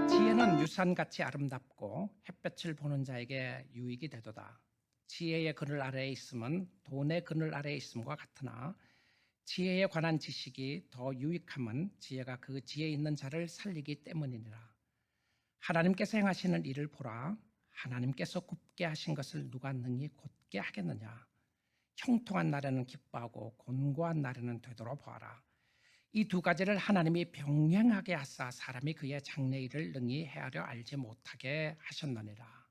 지혜는 유산같이 아름답고 햇볕을 보는 자에게 유익이 되도다. 지혜의 그늘 아래에 있음은 돈의 그늘 아래에 있음과 같으나 지혜에 관한 지식이 더 유익함은 지혜가 그 지혜 있는 자를 살리기 때문이니라. 하나님께서 행하시는 일을 보라. 하나님께서 굽게 하신 것을 누가 능히 곧게 하겠느냐. 형통한 날에는 기뻐하고 곤고한 날에는 되돌아보아라. 이 두 가지를 하나님이 병행하게 하사 사람이 그의 장래일을 능히 헤아려 알지 못하게 하셨느니라.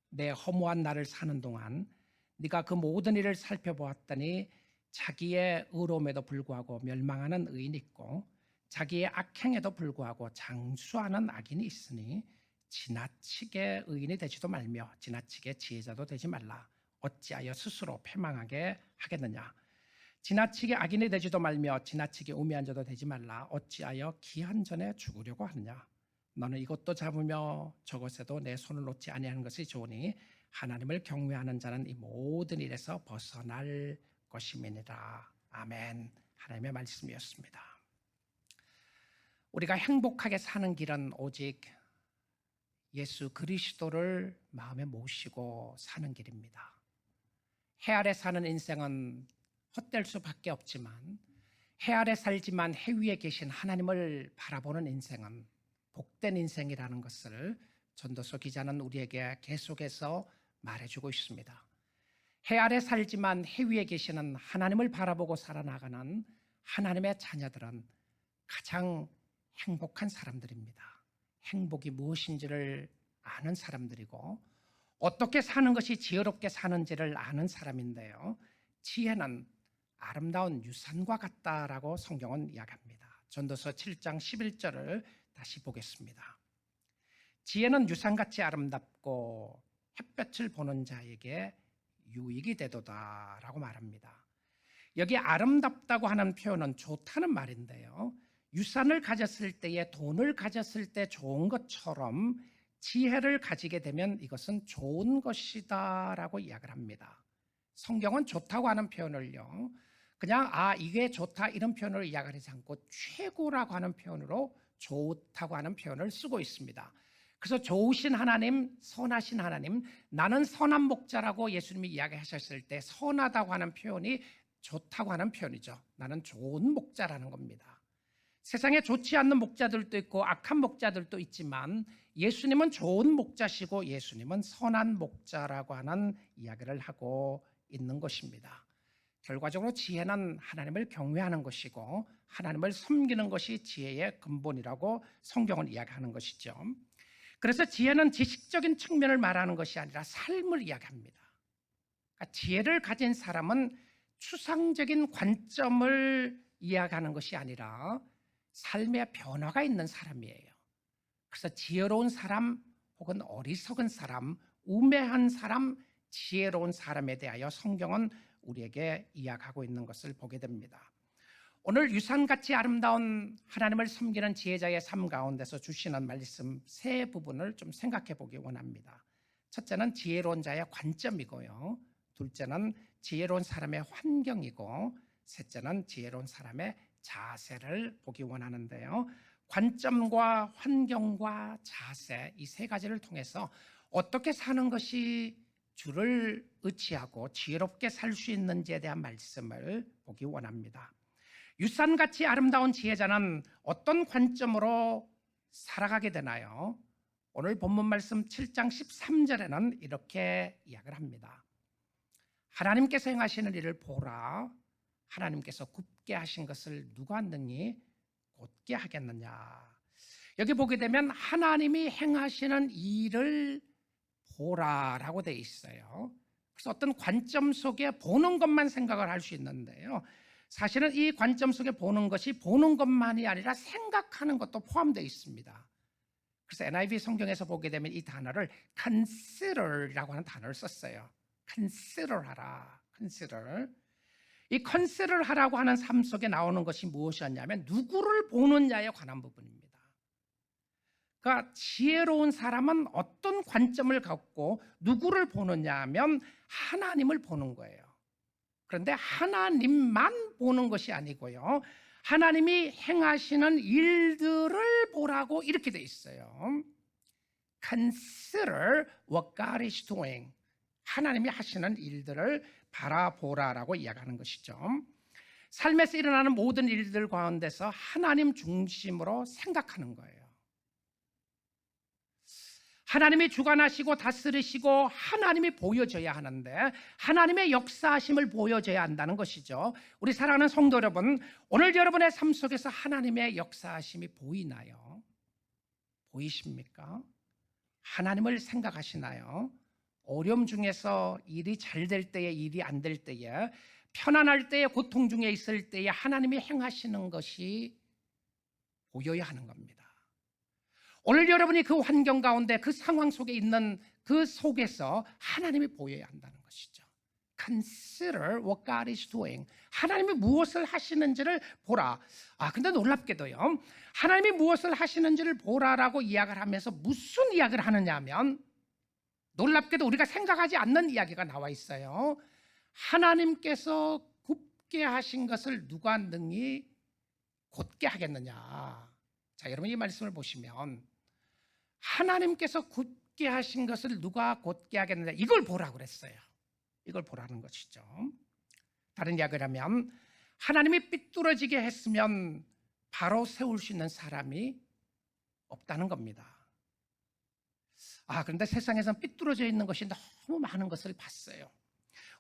내 허무한 날을 사는 동안 네가 그 모든 일을 살펴보았더니 자기의 의로움에도 불구하고 멸망하는 의인이 있고 자기의 악행에도 불구하고 장수하는 악인이 있으니 지나치게 의인이 되지도 말며 지나치게 지혜자도 되지 말라. 어찌하여 스스로 패망하게 하겠느냐. 지나치게 악인이 되지도 말며 지나치게 우매한 자도 되지 말라. 어찌하여 기한 전에 죽으려고 하느냐. 너는 이것도 잡으며 저것에도 내 손을 놓지 아니하는 것이 좋으니 하나님을 경외하는 자는 이 모든 일에서 벗어날 것임이니라. 아멘. 하나님의 말씀이었습니다. 우리가 행복하게 사는 길은 오직 예수 그리스도를 마음에 모시고 사는 길입니다. 해 아래 사는 인생은 헛될 수밖에 없지만 해 아래 살지만 해 위에 계신 하나님을 바라보는 인생은 복된 인생이라는 것을 전도서 기자는 우리에게 계속해서 말해주고 있습니다. 해 아래 살지만 해 위에 계시는 하나님을 바라보고 살아나가는 하나님의 자녀들은 가장 행복한 사람들입니다. 행복이 무엇인지를 아는 사람들이고 어떻게 사는 것이 지혜롭게 사는지를 아는 사람인데요. 지혜는 아름다운 유산과 같다라고 성경은 이야기합니다. 전도서 7장 11절을 다시 보겠습니다. 지혜는 유산같이 아름답고 햇볕을 보는 자에게 유익이 되도다라고 말합니다. 여기 아름답다고 하는 표현은 좋다는 말인데요. 유산을 가졌을 때에 돈을 가졌을 때 좋은 것처럼 지혜를 가지게 되면 이것은 좋은 것이다라고 이야기를 합니다. 성경은 좋다고 하는 표현을요, 그냥 이게 좋다 이런 표현으로 이야기하지 않고 최고라고 하는 표현으로 좋다고 하는 표현을 쓰고 있습니다. 그래서 좋으신 하나님, 선하신 하나님, 나는 선한 목자라고 예수님이 이야기하셨을 때 선하다고 하는 표현이 좋다고 하는 표현이죠. 나는 좋은 목자라는 겁니다. 세상에 좋지 않는 목자들도 있고 악한 목자들도 있지만 예수님은 좋은 목자시고 예수님은 선한 목자라고 하는 이야기를 하고 있는 것입니다. 결과적으로 지혜는 하나님을 경외하는 것이고 하나님을 섬기는 것이 지혜의 근본이라고 성경은 이야기하는 것이죠. 그래서 지혜는 지식적인 측면을 말하는 것이 아니라 삶을 이야기합니다. 그러니까 지혜를 가진 사람은 추상적인 관점을 이야기하는 것이 아니라 삶의 변화가 있는 사람이에요. 그래서 지혜로운 사람 혹은 어리석은 사람, 우매한 사람, 지혜로운 사람에 대하여 성경은 우리에게 이야기하고 있는 것을 보게 됩니다. 오늘 유산같이 아름다운 하나님을 섬기는 지혜자의 삶 가운데서 주시는 말씀 세 부분을 좀 생각해 보기 원합니다. 첫째는 지혜로운 자의 관점이고요. 둘째는 지혜로운 사람의 환경이고 셋째는 지혜로운 사람의 자세를 보기 원하는데요. 관점과 환경과 자세, 이 세 가지를 통해서 어떻게 사는 것이 주를 의지하고 지혜롭게 살 수 있는지에 대한 말씀을 보기 원합니다. 유산같이 아름다운 지혜자는 어떤 관점으로 살아가게 되나요? 오늘 본문 말씀 7장 13절에는 이렇게 이야기를 합니다. 하나님께서 행하시는 일을 보라. 하나님께서 굽게 하신 것을 누가 능히 곧게 하겠느냐. 여기 보게 되면 하나님이 행하시는 일을 보라라고 되어 있어요. 그래서 어떤 관점 속에 보는 것만 생각을 할 수 있는데요. 사실은 이 관점 속에 보는 것이 보는 것만이 아니라 생각하는 것도 포함되어 있습니다. 그래서 NIV 성경에서 보게 되면 이 단어를 consider라고 하는 단어를 썼어요. consider 하라. consider. 이 consider 하라고 하는 삶 속에 나오는 것이 무엇이었냐면 누구를 보느냐에 관한 부분입니다. 그러니까 지혜로운 사람은 어떤 관점을 갖고 누구를 보느냐 하면 하나님을 보는 거예요. 그런데 하나님만 보는 것이 아니고요. 하나님이 행하시는 일들을 보라고 이렇게 돼 있어요. Consider what God is doing. 하나님이 하시는 일들을 바라보라라고 이야기하는 것이죠. 삶에서 일어나는 모든 일들 가운데서 하나님 중심으로 생각하는 거예요. 하나님이 주관하시고 다스리시고 하나님이 보여져야 하는데 하나님의 역사하심을 보여줘야 한다는 것이죠. 우리 사랑하는 성도 여러분, 오늘 여러분의 삶 속에서 하나님의 역사하심이 보이나요? 보이십니까? 하나님을 생각하시나요? 어려움 중에서 일이 잘 될 때에, 일이 안 될 때에, 편안할 때에, 고통 중에 있을 때에 하나님이 행하시는 것이 보여야 하는 겁니다. 오늘 여러분이 그 환경 가운데, 그 상황 속에 있는 그 속에서 하나님이 보여야 한다는 것이죠. Consider what God is doing. 하나님이 무엇을 하시는지를 보라. 근데 놀랍게도요, 하나님이 무엇을 하시는지를 보라라고 이야기를 하면서 무슨 이야기를 하느냐 하면, 놀랍게도 우리가 생각하지 않는 이야기가 나와 있어요. 하나님께서 굽게 하신 것을 누가 능히 곧게 하겠느냐. 자, 여러분 이 말씀을 보시면 하나님께서 굳게 하신 것을 누가 곧게 하겠느냐, 이걸 보라고 그랬어요. 이걸 보라는 것이죠. 다른 이야기를 하면 하나님이 삐뚤어지게 했으면 바로 세울 수 있는 사람이 없다는 겁니다. 그런데 세상에서는 삐뚤어져 있는 것이 너무 많은 것을 봤어요.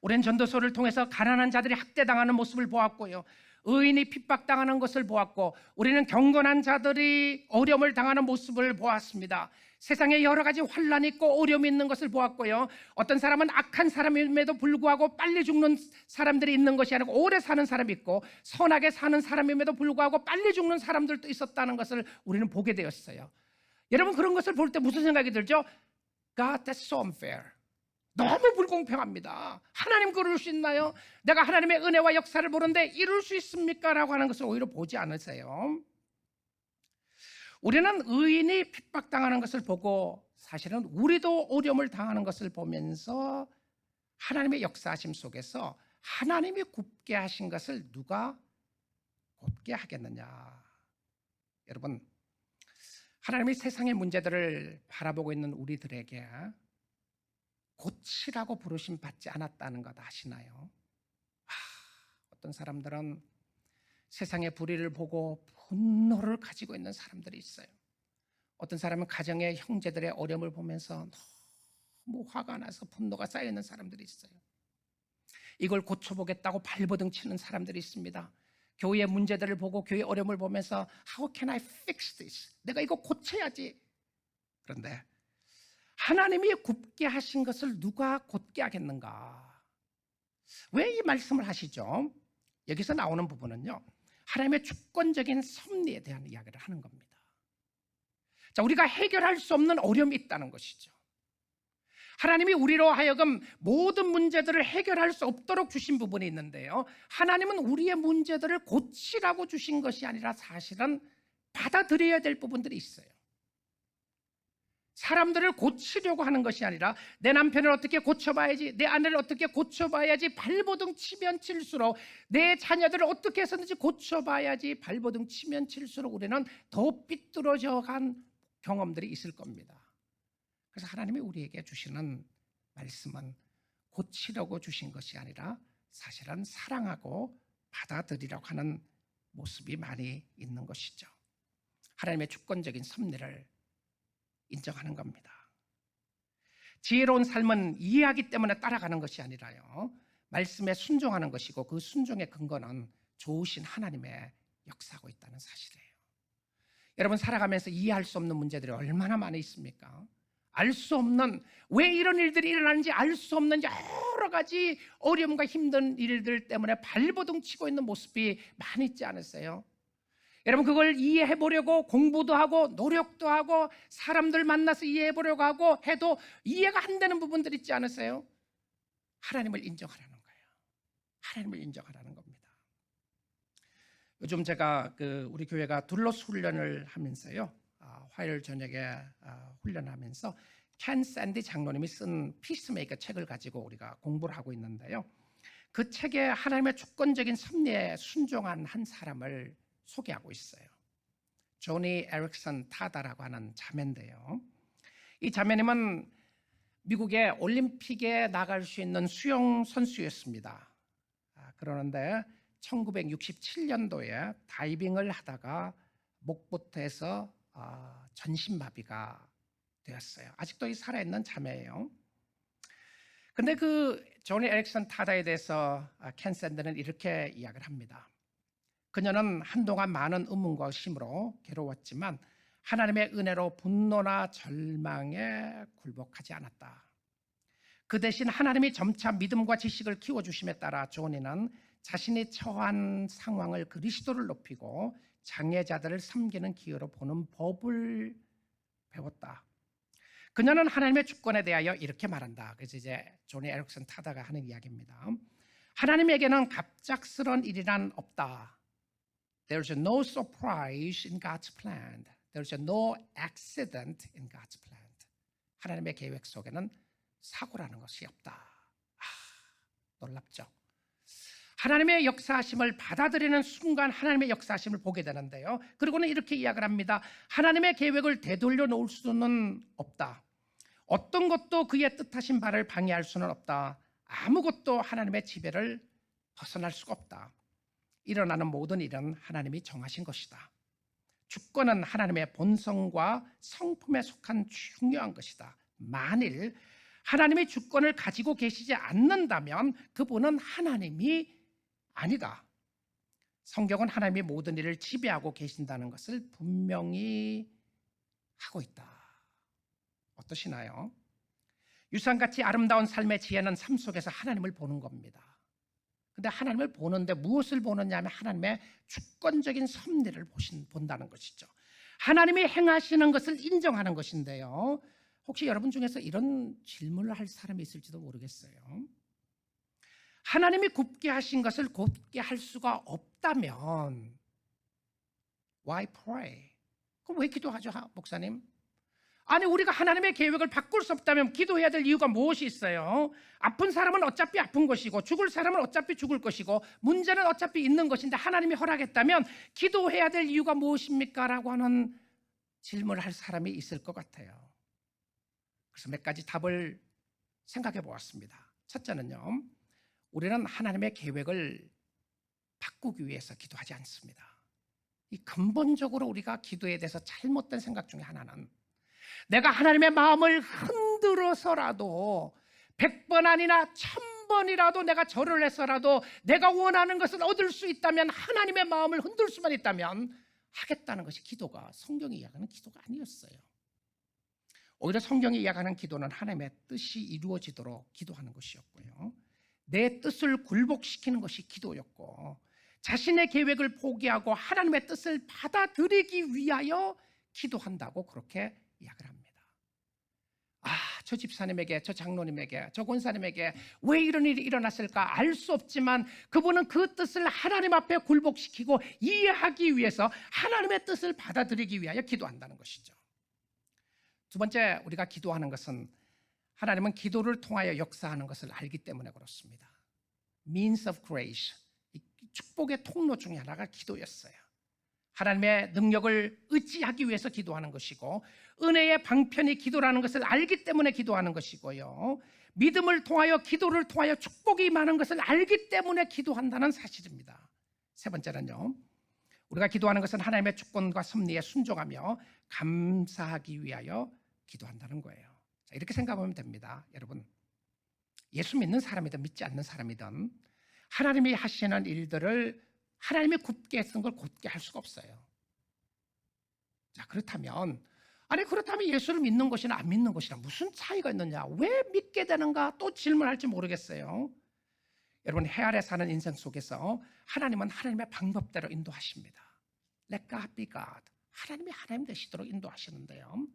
오랜 전도서를 통해서 가난한 자들이 학대당하는 모습을 보았고요, 의인이 핍박당하는 것을 보았고, 우리는 경건한 자들이 어려움을 당하는 모습을 보았습니다. 세상에 여러 가지 환난이 있고 어려움이 있는 것을 보았고요, 어떤 사람은 악한 사람임에도 불구하고 빨리 죽는 사람들이 있는 것이 아니고 오래 사는 사람이 있고, 선하게 사는 사람임에도 불구하고 빨리 죽는 사람들도 있었다는 것을 우리는 보게 되었어요. 여러분, 그런 것을 볼 때 무슨 생각이 들죠? God, that's so unfair. 너무 불공평합니다. 하나님 그럴 수 있나요? 내가 하나님의 은혜와 역사를 보는데 이룰 수 있습니까? 라고 하는 것을 오히려 보지 않으세요. 우리는 의인이 핍박당하는 것을 보고, 사실은 우리도 어려움을 당하는 것을 보면서 하나님의 역사하심 속에서 하나님이 굽게 하신 것을 누가 곧게 하겠느냐. 여러분, 하나님이 세상의 문제들을 바라보고 있는 우리들에게 고치라고 부르심 받지 않았다는 것 아시나요? 어떤 사람들은 세상의 불의를 보고 분노를 가지고 있는 사람들이 있어요. 어떤 사람은 가정의 형제들의 어려움을 보면서 너무 화가 나서 분노가 쌓여 있는 사람들이 있어요. 이걸 고쳐보겠다고 발버둥 치는 사람들이 있습니다. 교회의 문제들을 보고, 교회의 어려움을 보면서 How can I fix this? 내가 이거 고쳐야지. 그런데 하나님이 굽게 하신 것을 누가 곧게 하겠는가? 왜 이 말씀을 하시죠? 여기서 나오는 부분은요, 하나님의 주권적인 섭리에 대한 이야기를 하는 겁니다. 자, 우리가 해결할 수 없는 어려움이 있다는 것이죠. 하나님이 우리로 하여금 모든 문제들을 해결할 수 없도록 주신 부분이 있는데요, 하나님은 우리의 문제들을 고치라고 주신 것이 아니라 사실은 받아들여야 될 부분들이 있어요. 사람들을 고치려고 하는 것이 아니라 내 남편을 어떻게 고쳐봐야지, 내 아내를 어떻게 고쳐봐야지 발버둥 치면 칠수록, 내 자녀들을 어떻게 해서든지 고쳐봐야지 발버둥 치면 칠수록 우리는 더 삐뚤어져 간 경험들이 있을 겁니다. 그래서 하나님이 우리에게 주시는 말씀은 고치려고 주신 것이 아니라 사실은 사랑하고 받아들이려고 하는 모습이 많이 있는 것이죠. 하나님의 주권적인 섭리를 인정하는 겁니다. 지혜로운 삶은 이해하기 때문에 따라가는 것이 아니라요, 말씀에 순종하는 것이고, 그 순종의 근거는 좋으신 하나님의 역사하고 있다는 사실이에요. 여러분, 살아가면서 이해할 수 없는 문제들이 얼마나 많이 있습니까? 알 수 없는, 왜 이런 일들이 일어나는지 알 수 없는 여러 가지 어려움과 힘든 일들 때문에 발버둥 치고 있는 모습이 많이 있지 않으세요? 여러분, 그걸 이해해 보려고 공부도 하고 노력도 하고 사람들 만나서 이해해 보려고 하고 해도 이해가 안 되는 부분들 있지 않으세요? 하나님을 인정하라는 거예요. 하나님을 인정하라는 겁니다. 요즘 제가 우리 교회가 둘러스 훈련을 하면서요, 화요일 저녁에 훈련하면서 켄 샌디 장로님이 쓴 피스메이커 책을 가지고 우리가 공부를 하고 있는데요, 그 책에 하나님의 주권적인 섭리에 순종한 한 사람을 소개하고 있어요. 조니 에릭슨 타다라고 하는 자매인데요. 이 자매님은 미국의 올림픽에 나갈 수 있는 수영 선수였습니다. 그러는데 1967년도에 다이빙을 하다가 목부터 해서 전신마비가 되었어요. 아직도 살아있는 자매예요. 근데 그 조니 에릭슨 타다에 대해서 켄 샌드는 이렇게 이야기를 합니다. 그녀는 한동안 많은 의문과 의심으로 괴로웠지만 하나님의 은혜로 분노나 절망에 굴복하지 않았다. 그 대신 하나님이 점차 믿음과 지식을 키워주심에 따라 조니는 자신이 처한 상황을 그리스도를 높이고 장애자들을 섬기는 기회로 보는 법을 배웠다. 그녀는 하나님의 주권에 대하여 이렇게 말한다. 그래서 이제 조니 에릭슨 타다가 하는 이야기입니다. 하나님에게는 갑작스러운 일이란 없다. There's no surprise in God's plan. There's no accident in God's plan. 하나님의 계획 속에는 사고라는 것이 없다. 놀랍죠? 하나님의 역사하심을 받아들이는 순간 하나님의 역사하심을 보게 되는데요. 그리고는 이렇게 이야기를 합니다. 하나님의 계획을 되돌려 놓을 수는 없다. 어떤 것도 그의 뜻하신 바를 방해할 수는 없다. 아무것도 하나님의 지배를 벗어날 수가 없다. 일어나는 모든 일은 하나님이 정하신 것이다. 주권은 하나님의 본성과 성품에 속한 중요한 것이다. 만일 하나님이 주권을 가지고 계시지 않는다면 그분은 하나님이 아니다. 성경은 하나님이 모든 일을 지배하고 계신다는 것을 분명히 하고 있다. 어떠시나요? 유산같이 아름다운 삶의 지혜는 삶 속에서 하나님을 보는 겁니다. 근데 하나님을 보는데 무엇을 보느냐 하면 하나님의 주권적인 섭리를 본다는 것이죠. 하나님이 행하시는 것을 인정하는 것인데요. 혹시 여러분 중에서 이런 질문을 할 사람이 있을지도 모르겠어요. 하나님이 굽게 하신 것을 굽게 할 수가 없다면 why pray? 그럼 왜 기도하죠, 목사님? 아니, 우리가 하나님의 계획을 바꿀 수 없다면 기도해야 될 이유가 무엇이 있어요? 아픈 사람은 어차피 아픈 것이고 죽을 사람은 어차피 죽을 것이고 문제는 어차피 있는 것인데 하나님이 허락했다면 기도해야 될 이유가 무엇입니까? 라고 하는 질문을 할 사람이 있을 것 같아요. 그래서 몇 가지 답을 생각해 보았습니다. 첫째는요, 우리는 하나님의 계획을 바꾸기 위해서 기도하지 않습니다. 이 근본적으로 우리가 기도에 대해서 잘못된 생각 중에 하나는 내가 하나님의 마음을 흔들어서라도 100번 아니나 1000번이라도 내가 절을 해서라도 내가 원하는 것을 얻을 수 있다면, 하나님의 마음을 흔들 수만 있다면 하겠다는 것이 기도가, 성경이 이야기하는 기도가 아니었어요. 오히려 성경이 이야기하는 기도는 하나님의 뜻이 이루어지도록 기도하는 것이었고요, 내 뜻을 굴복시키는 것이 기도였고, 자신의 계획을 포기하고 하나님의 뜻을 받아들이기 위하여 기도한다고 그렇게 이야기를 합니다. 저 집사님에게, 저 장로님에게, 저 권사님에게 왜 이런 일이 일어났을까 알 수 없지만 그분은 그 뜻을 하나님 앞에 굴복시키고 이해하기 위해서 하나님의 뜻을 받아들이기 위하여 기도한다는 것이죠. 두 번째, 우리가 기도하는 것은 하나님은 기도를 통하여 역사하는 것을 알기 때문에 그렇습니다. Means of grace, 축복의 통로 중에 하나가 기도였어요. 하나님의 능력을 의지하기 위해서 기도하는 것이고, 은혜의 방편이 기도라는 것을 알기 때문에 기도하는 것이고요, 믿음을 통하여, 기도를 통하여 축복이 임하는 것을 알기 때문에 기도한다는 사실입니다. 세 번째는요, 우리가 기도하는 것은 하나님의 주권과 섭리에 순종하며 감사하기 위하여 기도한다는 거예요. 자, 이렇게 생각하면 됩니다. 여러분, 예수 믿는 사람이든 믿지 않는 사람이든 하나님이 하시는 일들을 하나님이 굽게 했던 걸 곧게 할 수가 없어요. 자, 그렇다면 예수를 믿는 것이나 안 믿는 것이나 무슨 차이가 있느냐, 왜 믿게 되는가 또 질문할지 모르겠어요. 여러분, 해 아래 사는 인생 속에서 하나님은 하나님의 방법대로 인도하십니다. Let God be God. 하나님이 하나님 되시도록 인도하시는데요,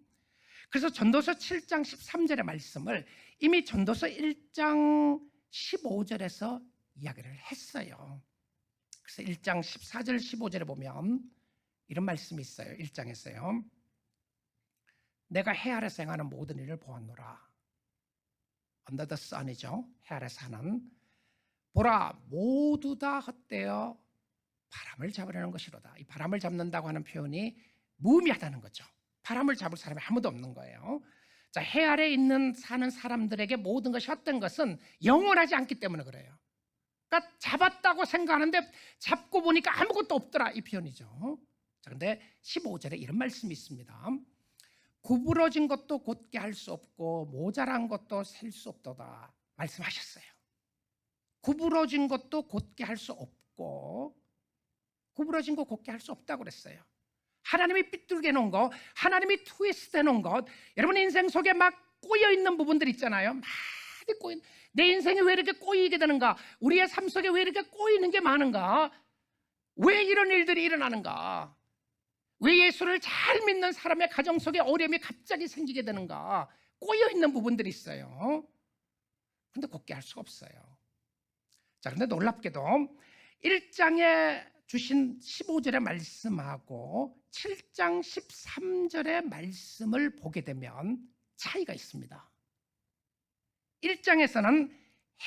그래서 전도서 7장 13절의 말씀을 이미 전도서 1장 15절에서 이야기를 했어요. 그래서 1장 14절 15절에 보면 이런 말씀이 있어요. 1장에서요. 내가 해 아래서 행하는 모든 일을 보았노라. Under the sun이죠. 해 아래서 하는. 보라, 모두 다 헛되어 바람을 잡으려는 것이로다. 이 바람을 잡는다고 하는 표현이 무의미하다는 거죠. 바람을 잡을 사람이 아무도 없는 거예요. 자, 해 아래 있는 사는 사람들에게 모든 것이 헛된 것은 영원하지 않기 때문에 그래요. 그러니까 잡았다고 생각하는데 잡고 보니까 아무것도 없더라, 이 표현이죠. 자, 근데 15절에 이런 말씀이 있습니다. 구부러진 것도 곧게 할 수 없고 모자란 것도 셀 수 없도다 말씀하셨어요. 구부러진 것도 곧게 할 수 없고, 구부러진 거 곧게 할 수 없다고 그랬어요. 하나님이 삐뚤게 놓은 거, 하나님이 트위스트 해놓은 것, 여러분 인생 속에 막 꼬여있는 부분들 있잖아요. 많이 꼬인, 내 인생이 왜 이렇게 꼬이게 되는가, 우리의 삶 속에 왜 이렇게 꼬이는 게 많은가, 왜 이런 일들이 일어나는가, 왜 예수를 잘 믿는 사람의 가정 속에 어려움이 갑자기 생기게 되는가, 꼬여있는 부분들이 있어요. 근데 곧게 할 수가 없어요. 자, 그런데 놀랍게도 1장에 주신 15절의 말씀하고 7장 13절의 말씀을 보게 되면 차이가 있습니다. 1장에서는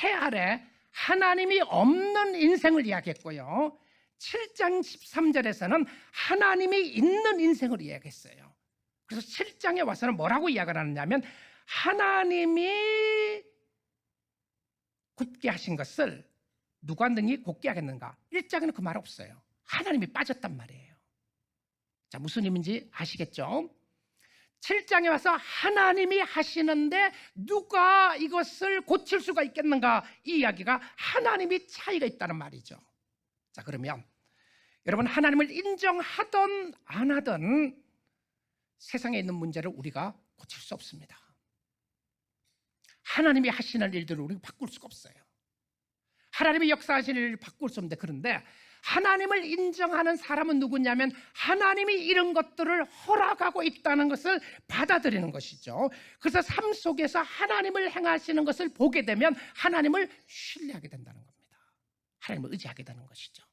해 아래 하나님이 없는 인생을 이야기했고요, 7장 13절에서는 하나님이 있는 인생을 이야기했어요. 그래서 7장에 와서는 뭐라고 이야기를 하느냐면, 하나님이 굳게 하신 것을 누가 능히 곧게 하겠는가? 1장에는 그 말 없어요. 하나님이 빠졌단 말이에요. 자, 무슨 의미인지 아시겠죠? 7장에 와서 하나님이 하시는데 누가 이것을 고칠 수가 있겠는가? 이 이야기가 하나님이 차이가 있다는 말이죠. 자, 그러면 여러분, 하나님을 인정하든 안 하든 세상에 있는 문제를 우리가 고칠 수 없습니다. 하나님이 하시는 일들을 우리가 바꿀 수가 없어요. 하나님이 역사하시는 일을 바꿀 수 없는데, 그런데 하나님을 인정하는 사람은 누구냐면 하나님이 이런 것들을 허락하고 있다는 것을 받아들이는 것이죠. 그래서 삶 속에서 하나님을 행하시는 것을 보게 되면 하나님을 신뢰하게 된다는 겁니다. 하나님을 의지하게 되는 것이죠.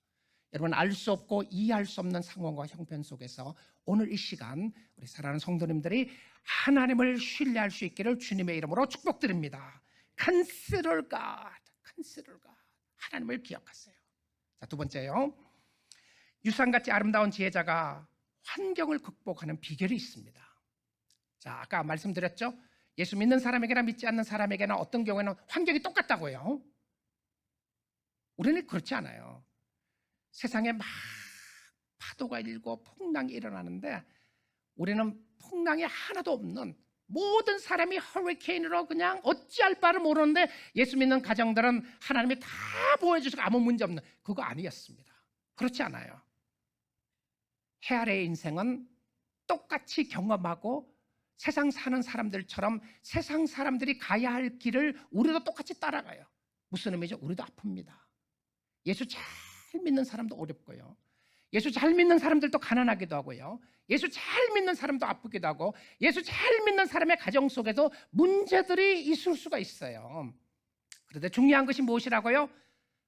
여러분, 알 수 없고 이해할 수 없는 상황과 형편 속에서 오늘 이 시간 우리 사랑하는 성도님들이 하나님을 신뢰할 수 있기를 주님의 이름으로 축복드립니다. Consider God, consider God. 하나님을 기억하세요. 자, 두 번째요, 유산같이 아름다운 지혜자가 환경을 극복하는 비결이 있습니다. 자, 아까 말씀드렸죠? 예수 믿는 사람에게나 믿지 않는 사람에게나 어떤 경우에는 환경이 똑같다고요. 우리는 그렇지 않아요. 세상에 막 파도가 일고 풍랑이 일어나는데 우리는 풍랑이 하나도 없는, 모든 사람이 허리케인으로 그냥 어찌할 바를 모르는데 예수 믿는 가정들은 하나님이 다 보여주시고 아무 문제 없는, 그거 아니었습니다. 그렇지 않아요. 해 아래의 인생은 똑같이 경험하고 세상 사는 사람들처럼 세상 사람들이 가야 할 길을 우리도 똑같이 따라가요. 무슨 의미죠? 우리도 아픕니다. 예수 잘 믿는 사람도 어렵고요, 예수 잘 믿는 사람들도 가난하기도 하고요, 예수 잘 믿는 사람도 아프기도 하고, 예수 잘 믿는 사람의 가정 속에도 문제들이 있을 수가 있어요. 그런데 중요한 것이 무엇이라고요?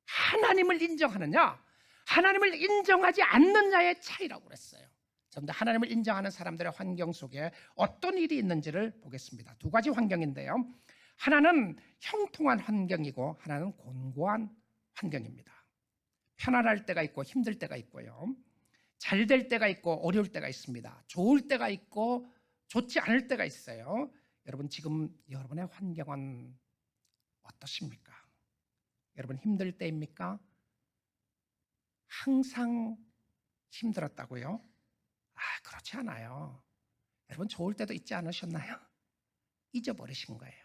하나님을 인정하느냐, 하나님을 인정하지 않느냐의 차이라고 그랬어요. 그런데 하나님을 인정하는 사람들의 환경 속에 어떤 일이 있는지를 보겠습니다. 두 가지 환경인데요, 하나는 형통한 환경이고 하나는 곤고한 환경입니다. 편안할 때가 있고 힘들 때가 있고요, 잘 될 때가 있고 어려울 때가 있습니다. 좋을 때가 있고 좋지 않을 때가 있어요. 여러분, 지금 여러분의 환경은 어떠십니까? 여러분 힘들 때입니까? 항상 힘들었다고요? 그렇지 않아요. 여러분 좋을 때도 있지 않으셨나요? 잊어버리신 거예요.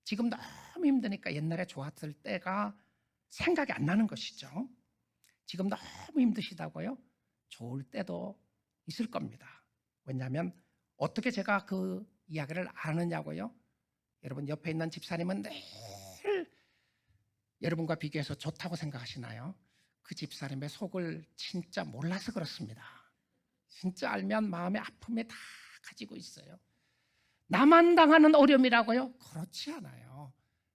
지금 너무 힘드니까 옛날에 좋았을 때가 생각이 안 나는 것이죠. 지금 너무 힘드시다고요? 좋을 때도 있을 겁니다. 왜냐하면 어떻게 제가 그 이야기를 아느냐고요? 여러분 옆에 있는 집사님은 늘 여러분과 비교해서 좋다고 생각하시나요? 그 집사님의 속을 진짜 몰라서 그렇습니다. 진짜 알면 마음의 아픔이 다 가지고 있어요. 나만 당하는 어려움이라고요? 그렇지 않아요.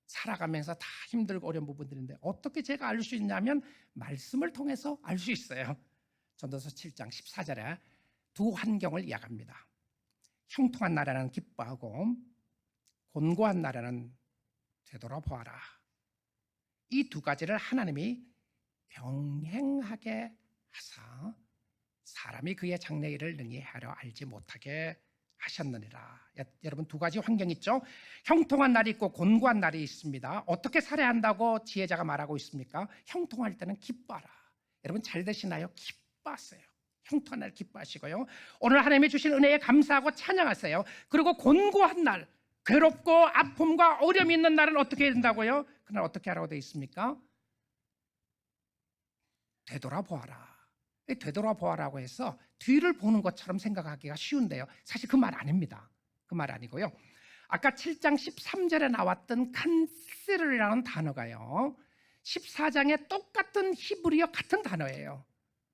살아가면서 다 힘들고 어려운 부분들인데 어떻게 제가 알 수 있냐면 말씀을 통해서 알 수 있어요. 전도서 7장 14절에 두 환경을 이야기합니다. 형통한 나라는 기뻐하고 곤고한 나라는 되돌아보아라. 이 두 가지를 하나님이 병행하게 하사 사람이 그의 장래일을 능히 하려 알지 못하게 하셨느니라. 여러분, 두 가지 환경이 있죠. 형통한 날이 있고 곤고한 날이 있습니다. 어떻게 살아야 한다고 지혜자가 말하고 있습니까? 형통할 때는 기뻐하라. 여러분, 잘 되시나요? 기뻐하세요. 형통한 날 기뻐하시고요. 오늘 하나님이 주신 은혜에 감사하고 찬양하세요. 그리고 곤고한 날, 괴롭고 아픔과 어려움이 있는 날은 어떻게 해야 된다고요? 그날 어떻게 하라고 되어 있습니까? 되돌아보아라. 되돌아보아라고 해서 뒤를 보는 것처럼 생각하기가 쉬운데요, 사실 그 말 아닙니다. 그 말 아니고요. 아까 7장 13절에 나왔던 칸스르라는 단어가요, 14장에 똑같은 히브리어 같은 단어예요.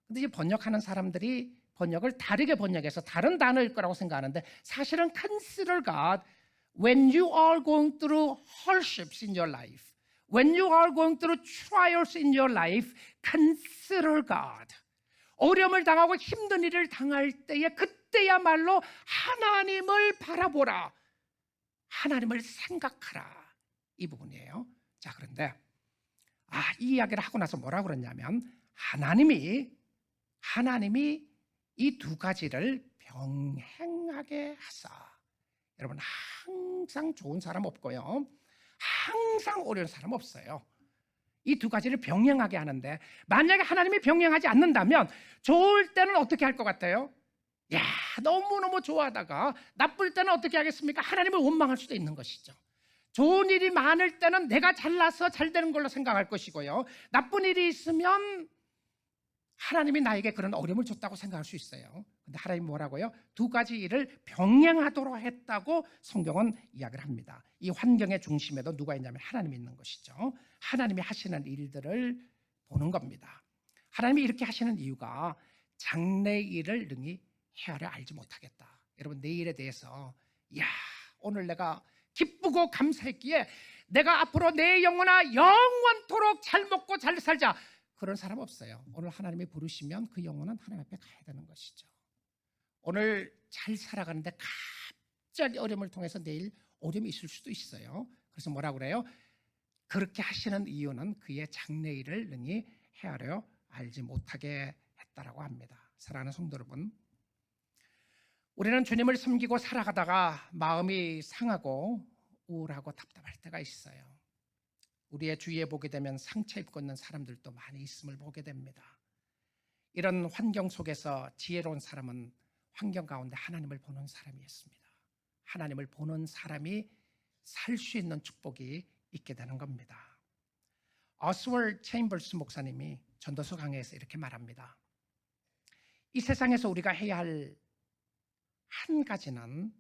근데 이제 번역하는 사람들이 번역을 다르게 번역해서 다른 단어일 거라고 생각하는데, 사실은 consider God when you are going through hardships in your life, when you are going through trials in your life, consider God. 어려움을 당하고 힘든 일을 당할 때에 그때야말로 하나님을 바라보라, 하나님을 생각하라, 이 부분이에요. 자, 그런데 이 이야기를 하고 나서 뭐라고 그러냐면, 하나님이 이 두 가지를 병행하게 하사. 여러분, 항상 좋은 사람 없고요, 항상 어려운 사람 없어요. 이 두 가지를 병행하게 하는데, 만약에 하나님이 병행하지 않는다면 좋을 때는 어떻게 할 것 같아요? 야, 너무너무 좋아하다가 나쁠 때는 어떻게 하겠습니까? 하나님을 원망할 수도 있는 것이죠. 좋은 일이 많을 때는 내가 잘나서 잘 되는 걸로 생각할 것이고요, 나쁜 일이 있으면 하나님이 나에게 그런 어려움을 줬다고 생각할 수 있어요. 근데 하나님이 뭐라고요? 두 가지 일을 병행하도록 했다고 성경은 이야기를 합니다. 이 환경의 중심에도 누가 있냐면 하나님이 있는 것이죠. 하나님이 하시는 일들을 보는 겁니다. 하나님이 이렇게 하시는 이유가 장래 일을 능히 헤아려 알지 못하겠다. 여러분, 내일에 대해서 오늘 내가 기쁘고 감사했기에 내가 앞으로 내 영혼아 영원토록 잘 먹고 잘 살자, 그런 사람 없어요. 오늘 하나님이 부르시면 그 영혼은 하나님 앞에 가야 되는 것이죠. 오늘 잘 살아가는데 갑자기 어려움을 통해서 내일 어려움이 있을 수도 있어요. 그래서 뭐라고 그래요? 그렇게 하시는 이유는 그의 장래일을 능히 헤아려 알지 못하게 했다라고 합니다. 사랑하는 성도 여러분, 우리는 주님을 섬기고 살아가다가 마음이 상하고 우울하고 답답할 때가 있어요. 우리의 주위에 보게 되면 상처 입고 있는 사람들도 많이 있음을 보게 됩니다. 이런 환경 속에서 지혜로운 사람은 환경 가운데 하나님을 보는 사람이었습니다. 하나님을 보는 사람이 살 수 있는 축복이 있게 되는 겁니다. 오스월드 체인버스 목사님이 전도서 강해에서 이렇게 말합니다. 이 세상에서 우리가 해야 할 한 가지는,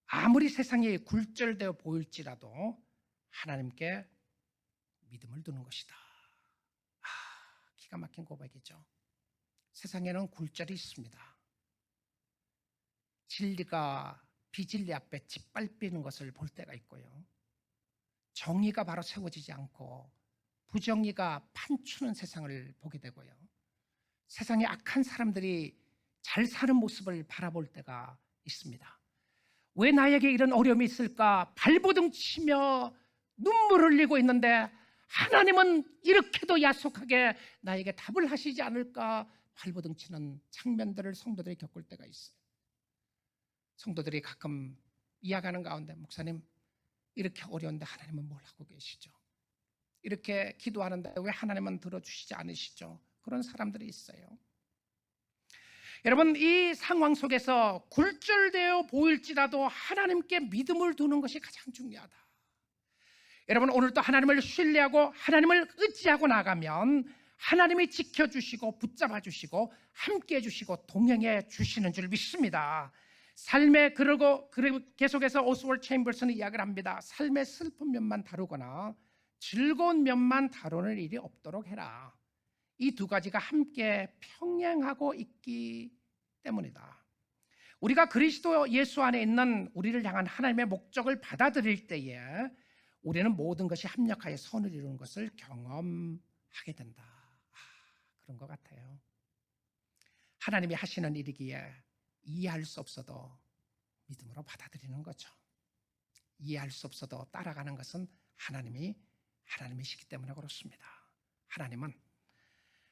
아무리 세상이 굴절되어 보일지라도 하나님께 믿음을 두는 것이다. 기가 막힌 고백이죠. 세상에는 굴절이 있습니다. 진리가 비진리 앞에 짓밟히는 것을 볼 때가 있고요, 정의가 바로 세워지지 않고 부정의가 판추는 세상을 보게 되고요, 세상에 악한 사람들이 잘 사는 모습을 바라볼 때가 있습니다. 왜 나에게 이런 어려움이 있을까? 발버둥 치며 눈물을 흘리고 있는데 하나님은 이렇게도 야속하게 나에게 답을 하시지 않을까? 발버둥 치는 장면들을 성도들이 겪을 때가 있어요. 성도들이 가끔 이야기하는 가운데, 목사님, 이렇게 어려운데 하나님은 뭘 하고 계시죠? 이렇게 기도하는데 왜 하나님은 들어주시지 않으시죠? 그런 사람들이 있어요. 여러분, 이 상황 속에서 굴절되어 보일지라도 하나님께 믿음을 두는 것이 가장 중요하다. 여러분, 오늘도 하나님을 신뢰하고 하나님을 의지하고 나가면 하나님이 지켜주시고 붙잡아 주시고 함께해 주시고 동행해 주시는 줄 믿습니다. 삶에, 그리고 계속해서 오스월드 체인버스는 이야기를 합니다. 삶의 슬픈 면만 다루거나 즐거운 면만 다루는 일이 없도록 해라. 이 두 가지가 함께 평행하고 있기 때문이다. 우리가 그리스도 예수 안에 있는 우리를 향한 하나님의 목적을 받아들일 때에 우리는 모든 것이 합력하여 선을 이루는 것을 경험하게 된다. 그런 것 같아요. 하나님이 하시는 일이기에 이해할 수 없어도 믿음으로 받아들이는 거죠. 이해할 수 없어도 따라가는 것은 하나님이시기 때문에 그렇습니다. 하나님은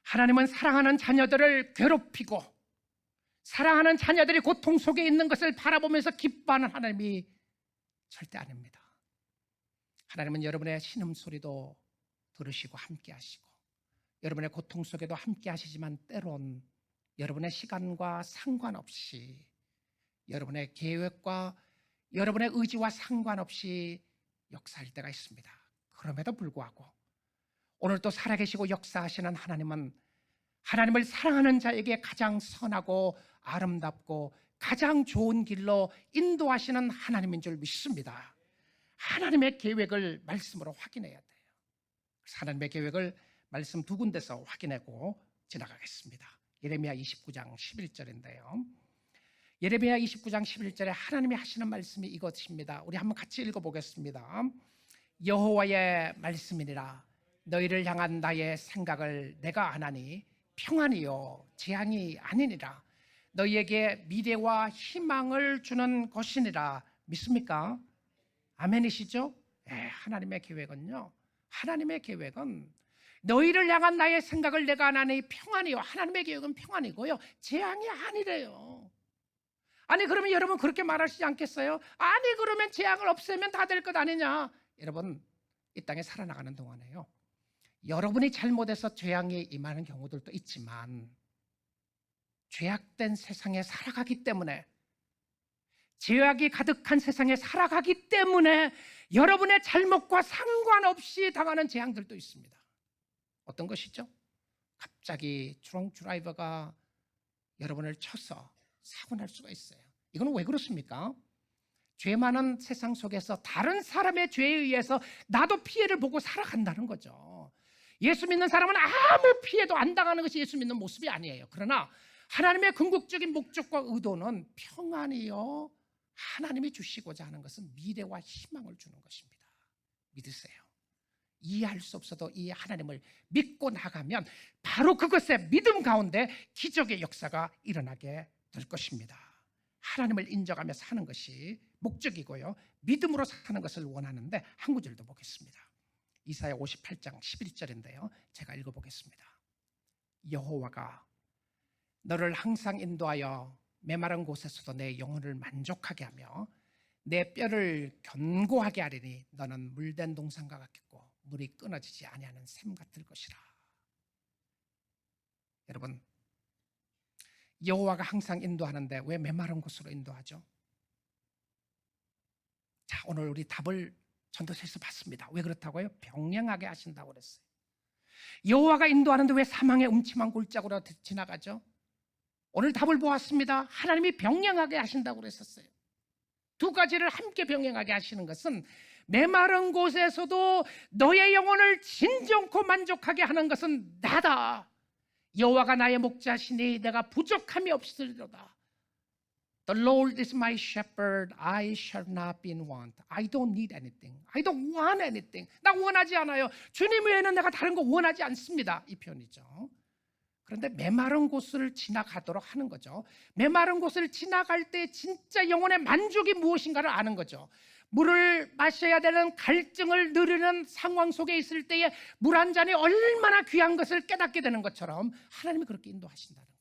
하나님은 사랑하는 자녀들을 괴롭히고 사랑하는 자녀들이 고통 속에 있는 것을 바라보면서 기뻐하는 하나님이 절대 아닙니다. 하나님은 여러분의 신음소리도 들으시고 함께 하시고 여러분의 고통 속에도 함께 하시지만 때론 여러분의 시간과 상관없이 여러분의 계획과 여러분의 의지와 상관없이 역사할 때가 있습니다. 그럼에도 불구하고 오늘도 살아계시고 역사하시는 하나님은 하나님을 사랑하는 자에게 가장 선하고 아름답고 가장 좋은 길로 인도하시는 하나님인 줄 믿습니다. 하나님의 계획을 말씀으로 확인해야 돼요. 하나님의 계획을 말씀 두 군데서 확인하고 지나가겠습니다. 예레미야 29장 11절인데요. 예레미야 29장 11절에 하나님이 하시는 말씀이 이것입니다. 우리 한번 같이 읽어보겠습니다. 여호와의 말씀이니라. 너희를 향한 나의 생각을 내가 아나니 평안이요 재앙이 아니니라. 너희에게 미래와 희망을 주는 것이니라. 믿습니까? 아멘이시죠? 네, 하나님의 계획은요, 하나님의 계획은 너희를 향한 나의 생각을 내가 아나니 평안이요. 하나님의 계획은 평안이고요 재앙이 아니래요. 아니 그러면 여러분 그렇게 말하시지 않겠어요? 아니 그러면 재앙을 없애면 다 될 것 아니냐? 여러분 이 땅에 살아나가는 동안에요, 여러분이 잘못해서 재앙이 임하는 경우들도 있지만 죄악된 세상에 살아가기 때문에, 죄악이 가득한 세상에 살아가기 때문에 여러분의 잘못과 상관없이 당하는 재앙들도 있습니다. 어떤 것이죠? 갑자기 트렁크 드라이버가 여러분을 쳐서 사고 날 수가 있어요. 이건 왜 그렇습니까? 죄 많은 세상 속에서 다른 사람의 죄에 의해서 나도 피해를 보고 살아간다는 거죠. 예수 믿는 사람은 아무 피해도 안 당하는 것이 예수 믿는 모습이 아니에요. 그러나 하나님의 궁극적인 목적과 의도는 평안이요, 하나님이 주시고자 하는 것은 미래와 희망을 주는 것입니다. 믿으세요. 이해할 수 없어도 이 하나님을 믿고 나가면 바로 그것의 믿음 가운데 기적의 역사가 일어나게 될 것입니다. 하나님을 인정하며 사는 것이 목적이고요, 믿음으로 사는 것을 원하는데 한 구절 더 보겠습니다. 이사야 58장 11절인데요 제가 읽어보겠습니다. 여호와가 너를 항상 인도하여 메마른 곳에서도 내 영혼을 만족하게 하며 내 뼈를 견고하게 하리니 너는 물된 동산과 같겠고 물이 끊어지지 아니하는 샘 같을 것이라. 여러분, 여호와가 항상 인도하는데 왜 메마른 곳으로 인도하죠? 자, 오늘 우리 답을 전도서에서 봤습니다. 왜 그렇다고요? 병령하게 하신다고 그랬어요. 여호와가 인도하는데 왜 사망의 음침한 골짜기로 지나가죠? 오늘 답을 보았습니다. 하나님이 병령하게 하신다고 그랬었어요. 두 가지를 함께 병행하게 하시는 것은 메마른 곳에서도 너의 영혼을 진정코 만족하게 하는 것은 나다. 여호와가 나의 목자시니 내가 부족함이 없으리로다. The Lord is my shepherd, I shall not be in want. I don't need anything. I don't want anything. 나 원하지 않아요. 주님 외에는 내가 다른 거 원하지 않습니다. 이 표현이죠. 그런데 메마른 곳을 지나가도록 하는 거죠. 메마른 곳을 지나갈 때 진짜 영혼의 만족이 무엇인가를 아는 거죠. 물을 마셔야 되는 갈증을 누리는 상황 속에 있을 때에 물 한 잔이 얼마나 귀한 것을 깨닫게 되는 것처럼 하나님이 그렇게 인도하신다는 거예요.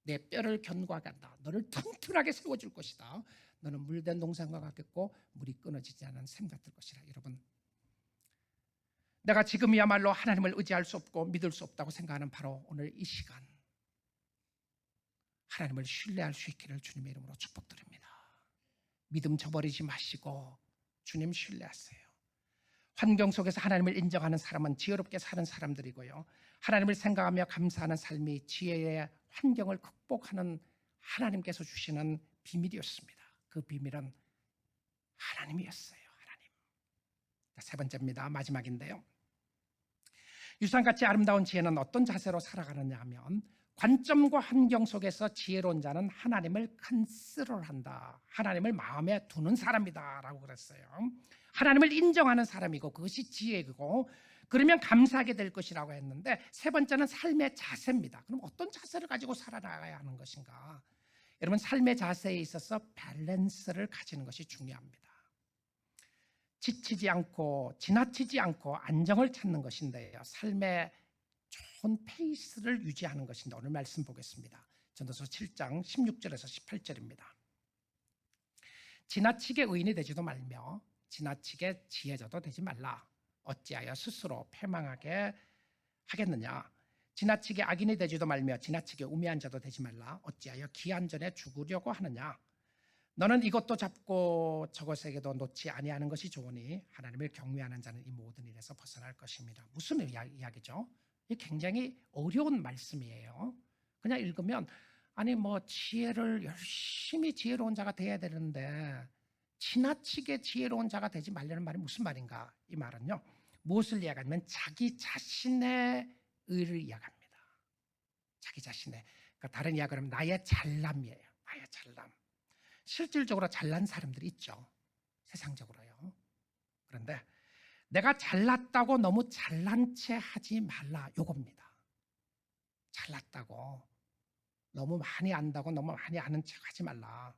내 뼈를 견고하게 한다. 너를 튼튼하게 세워줄 것이다. 너는 물된 동산과 같겠고 물이 끊어지지 않은 샘 같을 것이라. 여러분, 내가 지금이야말로 하나님을 의지할 수 없고 믿을 수 없다고 생각하는 바로 오늘 이 시간, 하나님을 신뢰할 수 있기를 주님의 이름으로 축복드립니다. 믿음 저버리지 마시고 주님 신뢰하세요. 환경 속에서 하나님을 인정하는 사람은 지혜롭게 사는 사람들이고요, 하나님을 생각하며 감사하는 삶이 지혜의 환경을 극복하는 하나님께서 주시는 비밀이었습니다. 그 비밀은 하나님이었어요. 하나님. 세 번째입니다. 마지막인데요, 유산같이 아름다운 지혜는 어떤 자세로 살아가느냐 하면, 관점과 환경 속에서 지혜로운 자는 하나님을 컨시더한다. 하나님을 마음에 두는 사람이다 라고 그랬어요. 하나님을 인정하는 사람이고 그것이 지혜이고, 그러면 감사하게 될 것이라고 했는데, 세 번째는 삶의 자세입니다. 그럼 어떤 자세를 가지고 살아나가야 하는 것인가? 여러분, 삶의 자세에 있어서 밸런스를 가지는 것이 중요합니다. 지치지 않고 지나치지 않고 안정을 찾는 것인데요, 삶의 높은 페이스를 유지하는 것인데 오늘 말씀 보겠습니다. 전도서 7장 16절에서 18절입니다. 지나치게 의인이 되지도 말며 지나치게 지혜자도 되지 말라. 어찌하여 스스로 패망하게 하겠느냐. 지나치게 악인이 되지도 말며 지나치게 우매한 자도 되지 말라. 어찌하여 기한 전에 죽으려고 하느냐. 너는 이것도 잡고 저것에게도 놓지 아니하는 것이 좋으니 하나님을 경외하는 자는 이 모든 일에서 벗어날 것입니다. 무슨 이야기죠? 이게 굉장히 어려운 말씀이에요. 그냥 읽으면 아니 지혜를 열심히 지혜로운 자가 돼야 되는데 지나치게 지혜로운 자가 되지 말라는 말이 무슨 말인가? 이 말은요, 무엇을 이야기하면 자기 자신의 의를 이야기합니다. 자기 자신의, 그러니까 다른 이야기로 하면 나의 잘남이에요. 나의 잘남. 실질적으로 잘난 사람들이 있죠, 세상적으로요. 그런데 내가 잘났다고 너무 잘난 체 하지 말라, 요겁니다. 잘났다고 너무 많이 안다고 너무 많이 아는 척 하지 말라.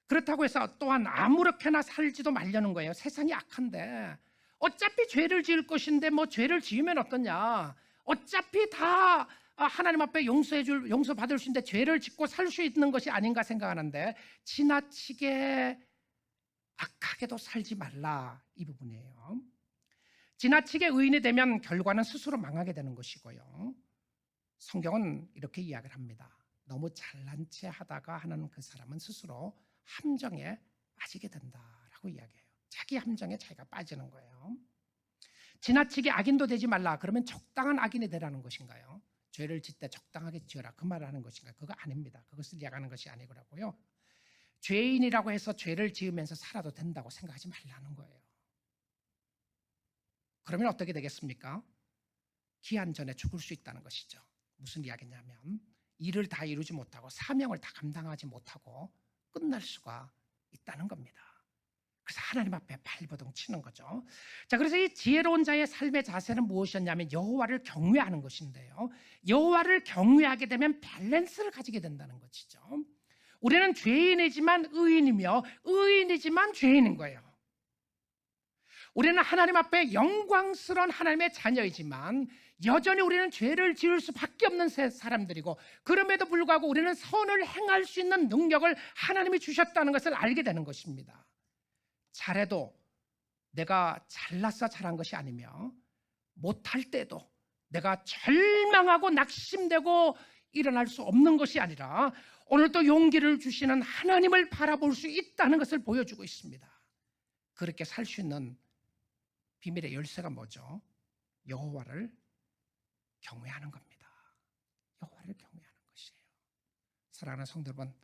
그렇다고 해서 또한 아무렇게나 살지도 말려는 거예요. 세상이 악한데 어차피 죄를 지을 것인데 죄를 지으면 어떠냐. 어차피 다 하나님 앞에 용서받을 수 있는데 죄를 짓고 살 수 있는 것이 아닌가 생각하는데 지나치게 악하게도 살지 말라, 이 부분이에요. 지나치게 의인이 되면 결과는 스스로 망하게 되는 것이고요. 성경은 이렇게 이야기를 합니다. 너무 잘난 체 하다가 하는 그 사람은 스스로 함정에 빠지게 된다라고 이야기해요. 자기 함정에 자기가 빠지는 거예요. 지나치게 악인도 되지 말라. 그러면 적당한 악인이 되라는 것인가요? 죄를 짓되 적당하게 지어라, 그 말을 하는 것인가요? 그거 아닙니다. 그것을 이야기하는 것이 아니고요. 죄인이라고 해서 죄를 지으면서 살아도 된다고 생각하지 말라는 거예요. 그러면 어떻게 되겠습니까? 기한 전에 죽을 수 있다는 것이죠. 무슨 이야기냐면 일을 다 이루지 못하고 사명을 다 감당하지 못하고 끝날 수가 있다는 겁니다. 그래서 하나님 앞에 발버둥 치는 거죠. 자, 그래서 이 지혜로운 자의 삶의 자세는 무엇이었냐면 여호와를 경외하는 것인데요. 여호와를 경외하게 되면 밸런스를 가지게 된다는 것이죠. 우리는 죄인이지만 의인이며 의인이지만 죄인인 거예요. 우리는 하나님 앞에 영광스러운 하나님의 자녀이지만 여전히 우리는 죄를 지을 수밖에 없는 사람들이고, 그럼에도 불구하고 우리는 선을 행할 수 있는 능력을 하나님이 주셨다는 것을 알게 되는 것입니다. 잘해도 내가 잘나서 잘한 것이 아니며 못할 때도 내가 절망하고 낙심되고 일어날 수 없는 것이 아니라 오늘도 용기를 주시는 하나님을 바라볼 수 있다는 것을 보여주고 있습니다. 그렇게 살 수 있는 비밀의 열쇠가 뭐죠? 여호와를 경외하는 겁니다. 여호와를 경외하는 것이에요. 사랑하는 성도 여러분,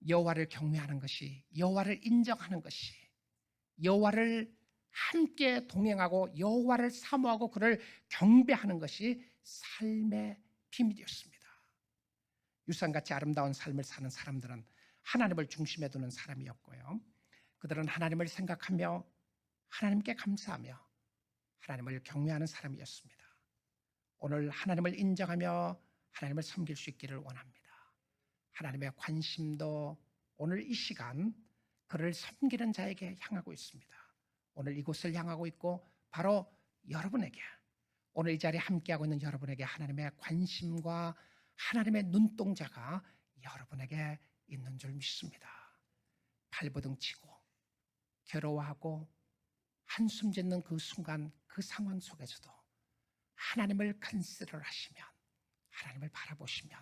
여호와를 경외하는 것이, 여호와를 인정하는 것이, 여호와를 함께 동행하고 여호와를 사모하고 그를 경배하는 것이 삶의 비밀이었습니다. 유산같이 아름다운 삶을 사는 사람들은 하나님을 중심에 두는 사람이었고요. 그들은 하나님을 생각하며 하나님께 감사하며 하나님을 경외하는 사람이었습니다. 오늘 하나님을 인정하며 하나님을 섬길 수 있기를 원합니다. 하나님의 관심도 오늘 이 시간 그를 섬기는 자에게 향하고 있습니다. 오늘 이곳을 향하고 있고 바로 여러분에게, 오늘 이 자리에 함께하고 있는 여러분에게 하나님의 관심과 하나님의 눈동자가 여러분에게 있는 줄 믿습니다. 발버둥 치고 괴로워하고 한숨 짓는 그 순간, 그 상황 속에서도 하나님을 컨시더 하시면, 하나님을 바라보시면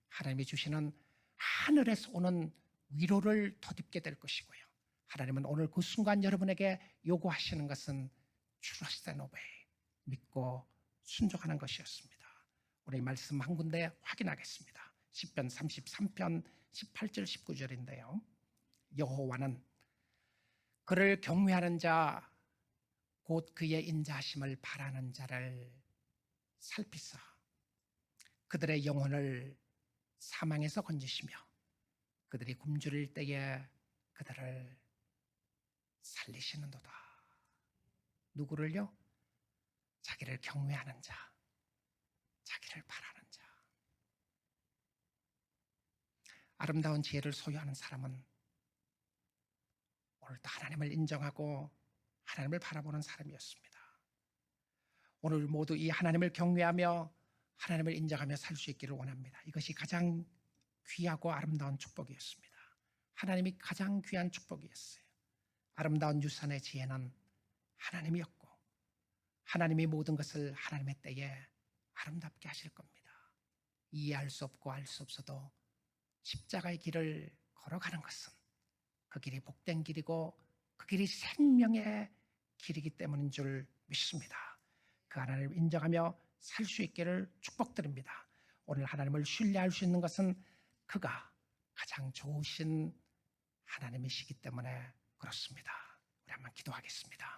하나님이 주시는 하늘에서 오는 위로를 덧입게 될 것이고요. 하나님은 오늘 그 순간 여러분에게 요구하시는 것은 Trust and obey, 믿고 순종하는 것이었습니다. 오늘 이 말씀 한 군데 확인하겠습니다. 시편 33편 18절 19절인데요. 여호와는 그를 경외하는 자 곧 그의 인자하심을 바라는 자를 살피사 그들의 영혼을 사망에서 건지시며 그들이 굶주릴 때에 그들을 살리시는도다. 누구를요? 자기를 경외하는 자, 자기를 바라는 자. 아름다운 지혜를 소유하는 사람은 오늘도 하나님을 인정하고 하나님을 바라보는 사람이었습니다. 오늘 모두 이 하나님을 경외하며 하나님을 인정하며 살 수 있기를 원합니다. 이것이 가장 귀하고 아름다운 축복이었습니다. 하나님이 가장 귀한 축복이었어요. 아름다운 유산의 지혜는 하나님이었고 하나님이 모든 것을 하나님의 때에 아름답게 하실 겁니다. 이해할 수 없고 알 수 없어도 십자가의 길을 걸어가는 것은 그 길이 복된 길이고 그 길이 생명의 길이기 때문인 줄 믿습니다. 그 하나님을 인정하며 살 수 있기를 축복드립니다. 오늘 하나님을 신뢰할 수 있는 것은 그가 가장 좋으신 하나님이시기 때문에 그렇습니다. 우리 한번 기도하겠습니다.